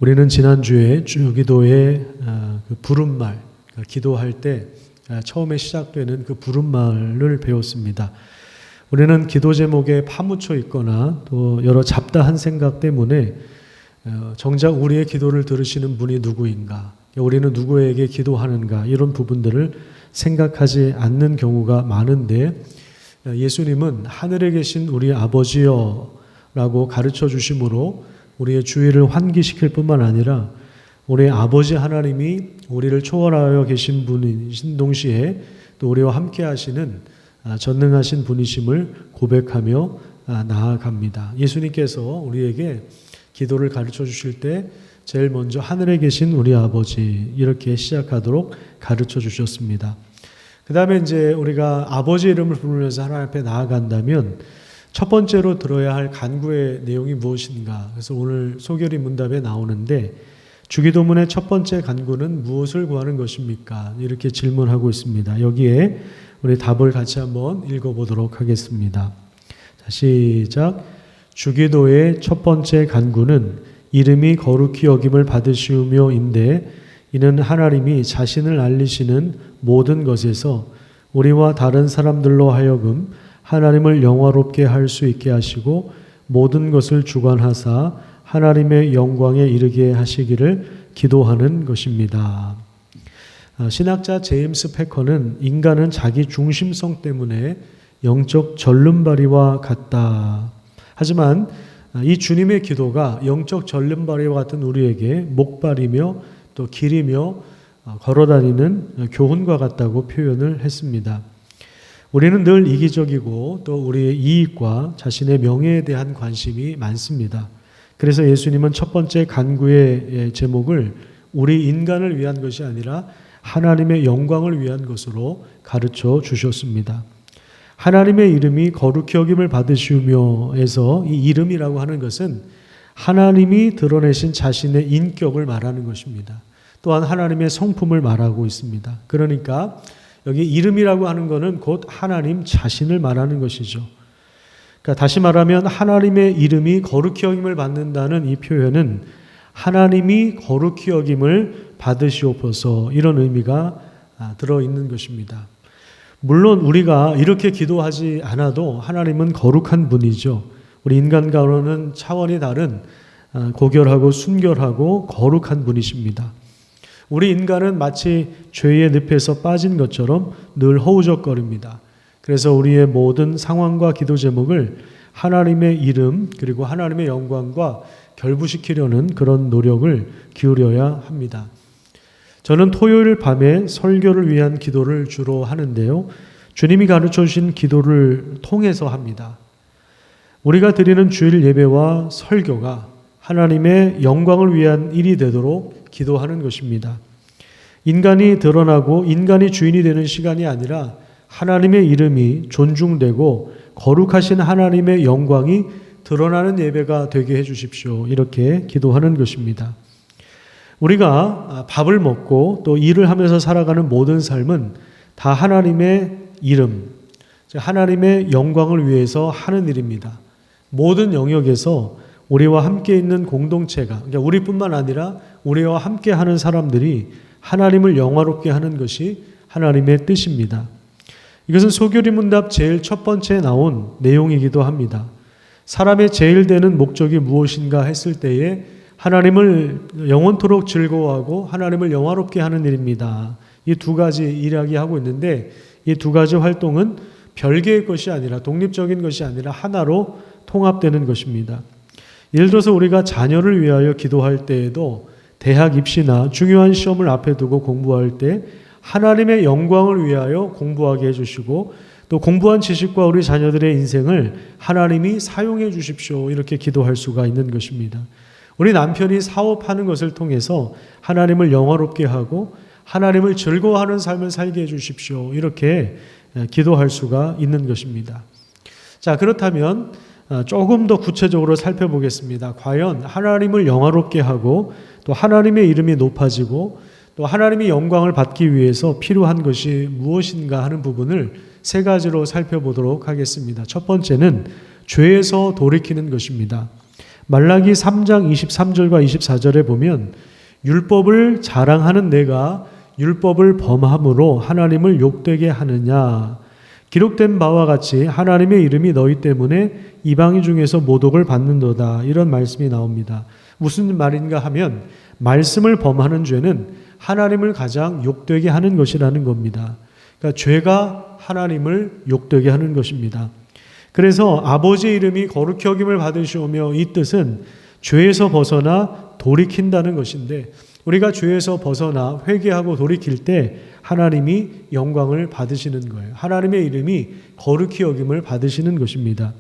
우리는 지난주에 주기도의 그 부름말, 기도할 때 처음에 시작되는 그 부름말을 배웠습니다. 우리는 기도 제목에 파묻혀 있거나 또 여러 잡다한 생각 때문에 정작 우리의 기도를 들으시는 분이 누구인가, 우리는 누구에게 기도하는가, 이런 부분들을 생각하지 않는 경우가 많은데, 예수님은 하늘에 계신 우리 아버지여 라고 가르쳐 주심으로 우리의 주의를 환기시킬 뿐만 아니라 우리 아버지 하나님이 우리를 초월하여 계신 분이신 동시에 또 우리와 함께 하시는 전능하신 분이심을 고백하며 나아갑니다. 예수님께서 우리에게 기도를 가르쳐 주실 때 제일 먼저 하늘에 계신 우리 아버지, 이렇게 시작하도록 가르쳐 주셨습니다. 그 다음에 이제 우리가 아버지 이름을 부르면서 하나님 앞에 나아간다면 첫 번째로 들어야 할 간구의 내용이 무엇인가? 그래서 오늘 소결이 문답에 나오는데, 주기도문의 첫 번째 간구는 무엇을 구하는 것입니까? 이렇게 질문하고 있습니다. 여기에 우리 답을 같이 한번 읽어보도록 하겠습니다. 자, 시작. 주기도의 첫 번째 간구는 이름이 거룩히 여김을 받으시오며인데, 이는 하나님이 자신을 알리시는 모든 것에서 우리와 다른 사람들로 하여금 하나님을 영화롭게 할 수 있게 하시고 모든 것을 주관하사 하나님의 영광에 이르게 하시기를 기도하는 것입니다. 신학자 제임스 패커는 인간은 자기 중심성 때문에 영적 절름발이와 같다. 하지만 이 주님의 기도가 영적 절름발이와 같은 우리에게 목발이며 또 길이며 걸어다니는 교훈과 같다고 표현을 했습니다. 우리는 늘 이기적이고 또 우리의 이익과 자신의 명예에 대한 관심이 많습니다. 그래서 예수님은 첫 번째 간구의 제목을 우리 인간을 위한 것이 아니라 하나님의 영광을 위한 것으로 가르쳐 주셨습니다. 하나님의 이름이 거룩히 여김을 받으시오며에서 이 이름이라고 하는 것은 하나님이 드러내신 자신의 인격을 말하는 것입니다. 또한 하나님의 성품을 말하고 있습니다. 그러니까 여기 이름이라고 하는 것은 곧 하나님 자신을 말하는 것이죠. 그러니까 다시 말하면 하나님의 이름이 거룩히 여김을 받는다는 이 표현은 하나님이 거룩히 여김을 받으시옵소서, 이런 의미가 들어있는 것입니다. 물론 우리가 이렇게 기도하지 않아도 하나님은 거룩한 분이죠. 우리 인간과는 차원이 다른 고결하고 순결하고 거룩한 분이십니다. 우리 인간은 마치 죄의 늪에서 빠진 것처럼 늘 허우적거립니다. 그래서 우리의 모든 상황과 기도 제목을 하나님의 이름 그리고 하나님의 영광과 결부시키려는 그런 노력을 기울여야 합니다. 저는 토요일 밤에 설교를 위한 기도를 주로 하는데요. 주님이 가르쳐 주신 기도를 통해서 합니다. 우리가 드리는 주일 예배와 설교가 하나님의 영광을 위한 일이 되도록 기도하는 것입니다. 인간이 드러나고 인간이 주인이 되는 시간이 아니라 하나님의 이름이 존중되고 거룩하신 하나님의 영광이 드러나는 예배가 되게 해주십시오. 이렇게 기도하는 것입니다. 우리가 밥을 먹고 또 일을 하면서 살아가는 모든 삶은 다 하나님의 이름, 하나님의 영광을 위해서 하는 일입니다. 모든 영역에서 우리와 함께 있는 공동체가, 그러니까 우리뿐만 아니라 우리와 함께 하는 사람들이 하나님을 영화롭게 하는 것이 하나님의 뜻입니다. 이것은 소교리 문답 제일 첫 번째에 나온 내용이기도 합니다. 사람의 제일 되는 목적이 무엇인가 했을 때에 하나님을 영원토록 즐거워하고 하나님을 영화롭게 하는 일입니다. 이 두 가지 이야기하고 있는데, 이 두 가지 활동은 별개의 것이 아니라, 독립적인 것이 아니라 하나로 통합되는 것입니다. 예를 들어서 우리가 자녀를 위하여 기도할 때에도 대학 입시나 중요한 시험을 앞에 두고 공부할 때 하나님의 영광을 위하여 공부하게 해주시고, 또 공부한 지식과 우리 자녀들의 인생을 하나님이 사용해 주십시오, 이렇게 기도할 수가 있는 것입니다. 우리 남편이 사업하는 것을 통해서 하나님을 영화롭게 하고 하나님을 즐거워하는 삶을 살게 해주십시오, 이렇게 기도할 수가 있는 것입니다. 자, 그렇다면 조금 더 구체적으로 살펴보겠습니다. 과연 하나님을 영화롭게 하고 또 하나님의 이름이 높아지고 또 하나님의 영광을 받기 위해서 필요한 것이 무엇인가 하는 부분을 세 가지로 살펴보도록 하겠습니다. 첫 번째는 죄에서 돌이키는 것입니다. 말라기 3장 23절과 24절에 보면 율법을 자랑하는 내가 율법을 범함으로 하나님을 욕되게 하느냐. 기록된 바와 같이 하나님의 이름이 너희 때문에 이방인 중에서 모독을 받는도다. 이런 말씀이 나옵니다. 무슨 말인가 하면 말씀을 범하는 죄는 하나님을 가장 욕되게 하는 것이라는 겁니다. 그러니까 죄가 하나님을 욕되게 하는 것입니다. 그래서 아버지의 이름이 거룩히 여김을 받으시오며 이 뜻은 죄에서 벗어나 돌이킨다는 것인데 우리가 죄에서 벗어나 회개하고 돌이킬 때 하나님이 영광을 받으시는 거예요. 하나님의 이름이 거룩히 여김을 받으시는 것입니다.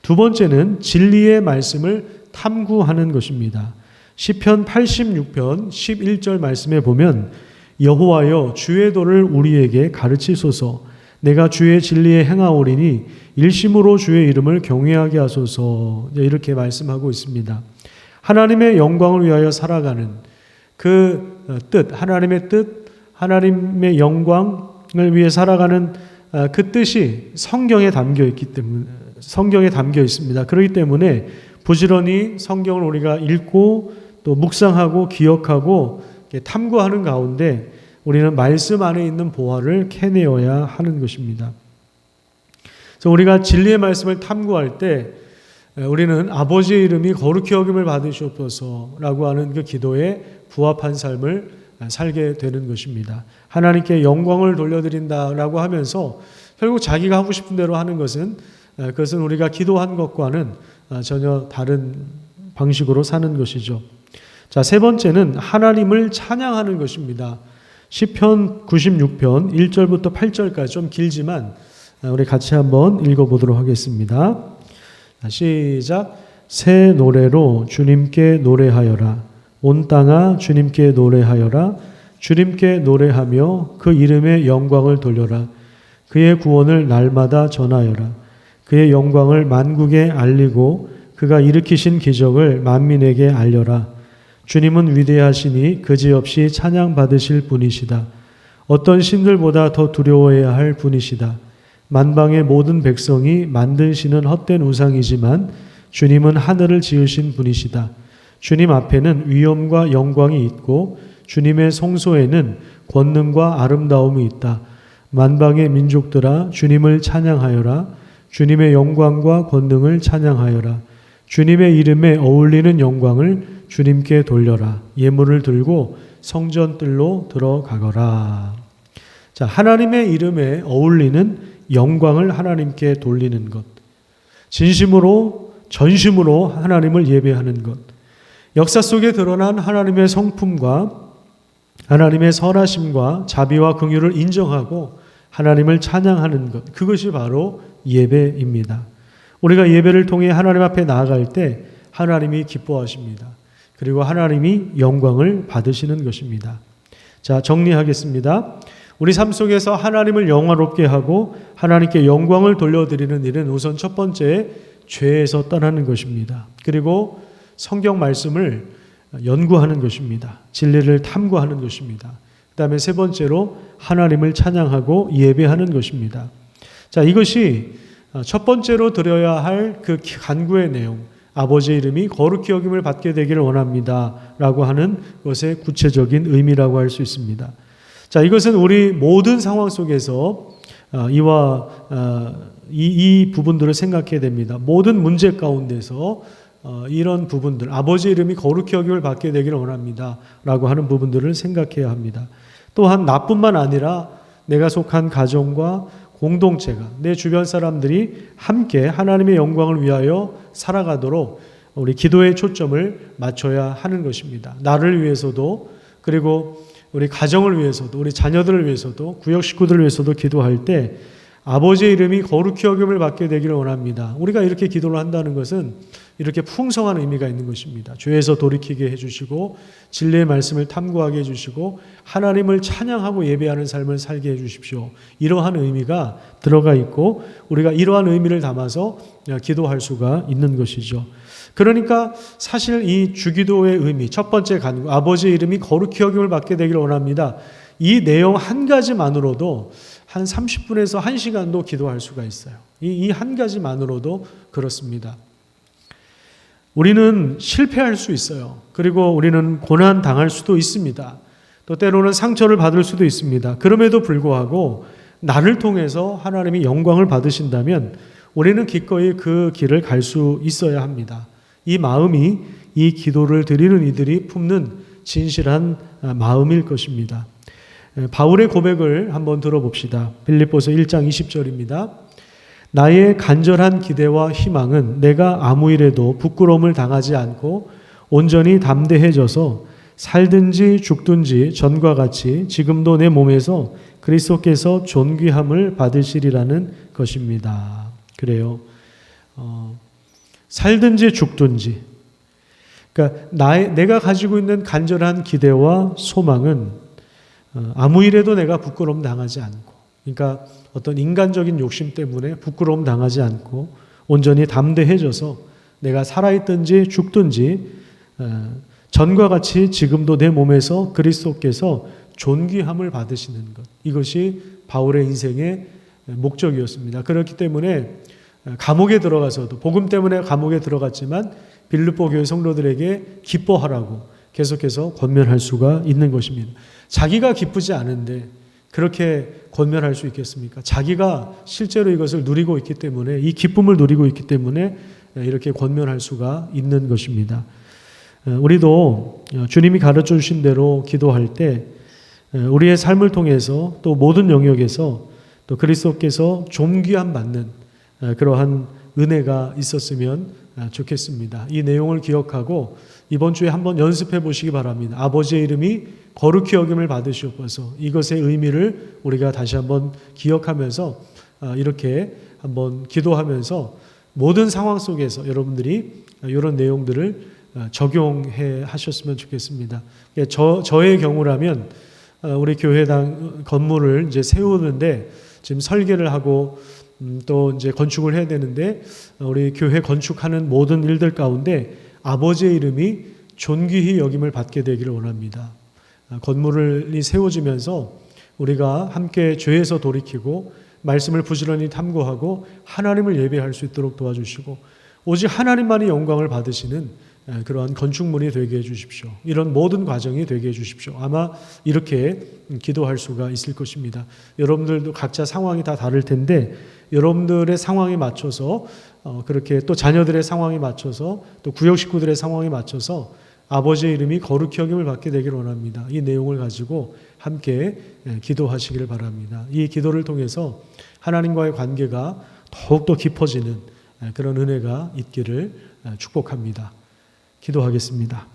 두 번째는 진리의 말씀을 탐구하는 것입니다. 시편 86편 11절 말씀에 보면 여호와여 주의 도를 우리에게 가르치소서 내가 주의 진리에 행하오리니 일심으로 주의 이름을 경외하게 하소서 이렇게 말씀하고 있습니다. 하나님의 영광을 위하여 살아가는 그 뜻, 하나님의 뜻, 하나님의 영광을 위해 살아가는 그 뜻이 성경에 담겨 있기 때문에 성경에 담겨 있습니다. 그렇기 때문에 부지런히 성경을 우리가 읽고 또 묵상하고 기억하고 탐구하는 가운데 우리는 말씀 안에 있는 보화를 캐내어야 하는 것입니다. 그래서 우리가 진리의 말씀을 탐구할 때 우리는 아버지의 이름이 거룩히 여김을 받으시옵소서라고 하는 그 기도에 부합한 삶을 살게 되는 것입니다. 하나님께 영광을 돌려드린다라고 하면서 결국 자기가 하고 싶은 대로 하는 것은 그것은 우리가 기도한 것과는 전혀 다른 방식으로 사는 것이죠. 자, 세 번째는 하나님을 찬양하는 것입니다. 시편 96편 1절부터 8절까지 좀 길지만 우리 같이 한번 읽어보도록 하겠습니다. 시작. 새 노래로 주님께 노래하여라. 온 땅아 주님께 노래하여라. 주님께 노래하며 그 이름의 영광을 돌려라. 그의 구원을 날마다 전하여라. 그의 영광을 만국에 알리고 그가 일으키신 기적을 만민에게 알려라. 주님은 위대하시니 그지없이 찬양받으실 분이시다. 어떤 신들보다 더 두려워해야 할 분이시다. 만방의 모든 백성이 만드시는 헛된 우상이지만 주님은 하늘을 지으신 분이시다. 주님 앞에는 위엄과 영광이 있고 주님의 성소에는 권능과 아름다움이 있다. 만방의 민족들아 주님을 찬양하여라. 주님의 영광과 권능을 찬양하여라. 주님의 이름에 어울리는 영광을 주님께 돌려라. 예물을 들고 성전뜰로 들어가거라. 자, 하나님의 이름에 어울리는 영광을 하나님께 돌리는 것. 진심으로 전심으로 하나님을 예배하는 것. 역사 속에 드러난 하나님의 성품과 하나님의 선하심과 자비와 긍휼을 인정하고 하나님을 찬양하는 것. 그것이 바로 예배입니다. 우리가 예배를 통해 하나님 앞에 나아갈 때 하나님이 기뻐하십니다. 그리고 하나님이 영광을 받으시는 것입니다. 자, 정리하겠습니다. 우리 삶 속에서 하나님을 영화롭게 하고 하나님께 영광을 돌려드리는 일은 우선 첫 번째 죄에서 떠나는 것입니다. 그리고 성경 말씀을 연구하는 것입니다. 진리를 탐구하는 것입니다. 그 다음에 세 번째로 하나님을 찬양하고 예배하는 것입니다. 자, 이것이 첫 번째로 드려야 할 그 간구의 내용, 아버지의 이름이 거룩히 여김을 받게 되기를 원합니다 라고 하는 것의 구체적인 의미라고 할 수 있습니다. 자, 이것은 우리 모든 상황 속에서 이 부분들을 생각해야 됩니다. 모든 문제 가운데서 이런 부분들, 아버지의 이름이 거룩히 여김을 받게 되기를 원합니다 라고 하는 부분들을 생각해야 합니다. 또한 나뿐만 아니라 내가 속한 가정과 공동체가, 내 주변 사람들이 함께 하나님의 영광을 위하여 살아가도록 우리 기도의 초점을 맞춰야 하는 것입니다. 나를 위해서도, 그리고 우리 가정을 위해서도, 우리 자녀들을 위해서도, 구역 식구들을 위해서도 기도할 때 아버지의 이름이 거룩히 여김을 받게 되기를 원합니다. 우리가 이렇게 기도를 한다는 것은 이렇게 풍성한 의미가 있는 것입니다. 죄에서 돌이키게 해주시고 진리의 말씀을 탐구하게 해주시고 하나님을 찬양하고 예배하는 삶을 살게 해주십시오. 이러한 의미가 들어가 있고 우리가 이러한 의미를 담아서 기도할 수가 있는 것이죠. 그러니까 사실 이 주기도의 의미, 첫 번째 간구, 아버지의 이름이 거룩히 여김을 받게 되기를 원합니다. 이 내용 한 가지만으로도 한 30분에서 1시간도 기도할 수가 있어요. 이 한 가지만으로도 그렇습니다. 우리는 실패할 수 있어요. 그리고 우리는 고난 당할 수도 있습니다. 또 때로는 상처를 받을 수도 있습니다. 그럼에도 불구하고 나를 통해서 하나님이 영광을 받으신다면 우리는 기꺼이 그 길을 갈 수 있어야 합니다. 이 마음이 이 기도를 드리는 이들이 품는 진실한 마음일 것입니다. 바울의 고백을 한번 들어봅시다. 빌립보서 1장 20절입니다. 나의 간절한 기대와 희망은 내가 아무 일에도 부끄러움을 당하지 않고 온전히 담대해져서 살든지 죽든지 전과 같이 지금도 내 몸에서 그리스도께서 존귀함을 받으시리라는 것입니다. 그래요. 살든지 죽든지. 그러니까 내가 가지고 있는 간절한 기대와 소망은 아무 일에도 내가 부끄러움 당하지 않고, 그러니까 어떤 인간적인 욕심 때문에 부끄러움 당하지 않고 온전히 담대해져서 내가 살아있든지 죽든지 전과 같이 지금도 내 몸에서 그리스도께서 존귀함을 받으시는 것. 이것이 바울의 인생의 목적이었습니다. 그렇기 때문에 감옥에 들어가서도 복음 때문에 감옥에 들어갔지만 빌립보 교회 성도들에게 기뻐하라고 계속해서 권면할 수가 있는 것입니다. 자기가 기쁘지 않은데 그렇게 권면할 수 있겠습니까? 자기가 실제로 이것을 누리고 있기 때문에, 이 기쁨을 누리고 있기 때문에 이렇게 권면할 수가 있는 것입니다. 우리도 주님이 가르쳐 주신 대로 기도할 때 우리의 삶을 통해서 또 모든 영역에서 또 그리스도께서 존귀함 받는 그러한 은혜가 있었으면 좋겠습니다. 이 내용을 기억하고 이번 주에 한번 연습해 보시기 바랍니다. 아버지의 이름이 거룩히 여김을 받으시옵소서. 이것의 의미를 우리가 다시 한번 기억하면서 이렇게 한번 기도하면서 모든 상황 속에서 여러분들이 이런 내용들을 적용해 하셨으면 좋겠습니다. 저의 경우라면 우리 교회당 건물을 이제 세우는데 지금 설계를 하고 또 이제 건축을 해야 되는데 우리 교회 건축하는 모든 일들 가운데 아버지의 이름이 존귀히 여김을 받게 되기를 원합니다. 건물이 세워지면서 우리가 함께 죄에서 돌이키고 말씀을 부지런히 탐구하고 하나님을 예배할 수 있도록 도와주시고 오직 하나님만이 영광을 받으시는 그러한 건축물이 되게 해주십시오. 이런 모든 과정이 되게 해주십시오. 아마 이렇게 기도할 수가 있을 것입니다. 여러분들도 각자 상황이 다 다를 텐데 여러분들의 상황에 맞춰서 그렇게 또 자녀들의 상황에 맞춰서 또 구역 식구들의 상황에 맞춰서 아버지의 이름이 거룩히 여김을 받게 되기를 원합니다. 이 내용을 가지고 함께 기도하시기를 바랍니다. 이 기도를 통해서 하나님과의 관계가 더욱더 깊어지는 그런 은혜가 있기를 축복합니다. 기도하겠습니다.